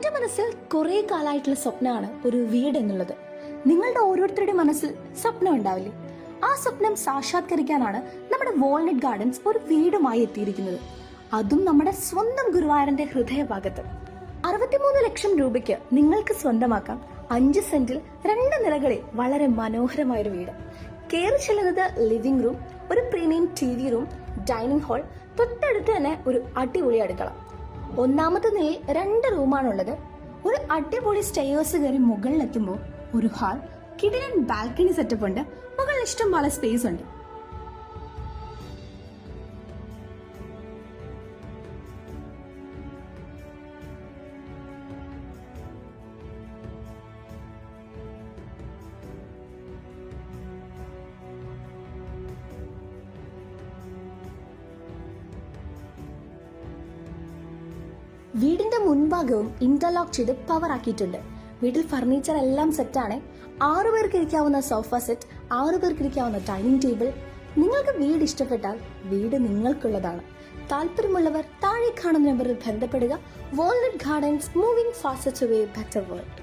എൻ്റെ മനസ്സിൽ കുറേ കാലമായിട്ടുള്ള സ്വപ്നമാണ് ഒരു വീട് എന്നുള്ളത്. നിങ്ങളുടെ ഓരോരുത്തരുടെ മനസ്സിൽ സ്വപ്നം ഉണ്ടാവില്ലേ? ആ സ്വപ്നം സാക്ഷാത്കരിക്കാനാണ് നമ്മുടെ വാൾനട്ട് ഗാർഡൻസ് ഒരു വീടുമായി എത്തിയിരിക്കുന്നത്. അതും നമ്മുടെ സ്വന്തം ഗുരുവായൂരിന്റെ ഹൃദയഭാഗത്ത്. 63 ലക്ഷം രൂപയ്ക്ക് നിങ്ങൾക്ക് സ്വന്തമാക്കാം 5 സെന്റിൽ 2 നിലകളിൽ വളരെ മനോഹരമായൊരു വീട്. കയറി ചെല്ലുന്നത് ലിവിംഗ് റൂം, ഒരു premium TV room, dining hall, തൊട്ടടുത്ത് തന്നെ ഒരു അടിപൊളി അടുക്കള. 1ാമത്തെ നിലയിൽ 2 റൂമാണുള്ളത്. ഒരു അടിപൊളി സ്റ്റെയേഴ്സ് കയറി മുകളിലെത്തുമ്പോൾ ഒരു ഹാൾ, കിടിലൻ ബാൽക്കണി സെറ്റപ്പ് ഉണ്ട്. മുകളിൽ ഇഷ്ടം പോലെ സ്പേസ് ഉണ്ട്. വീടിന്റെ മുൻഭാഗവും ഇന്റർലോക്ക് ചെയ്ത് പവർ ആക്കിയിട്ടുണ്ട്. വീട്ടിൽ ഫർണിച്ചർ എല്ലാം സെറ്റാണ്. 6 പേർക്ക് ഇരിക്കാവുന്ന സോഫ സെറ്റ്, 6 പേർക്ക് ഇരിക്കാവുന്ന ഡൈനിങ് ടേബിൾ. നിങ്ങൾക്ക് വീട് ഇഷ്ടപ്പെട്ടാൽ വീട് നിങ്ങൾക്കുള്ളതാണ്. താല്പര്യമുള്ളവർ താഴെ കാണുന്ന നമ്പറിൽ ബന്ധപ്പെടുക. Walnut gardens, moving faster to a better world.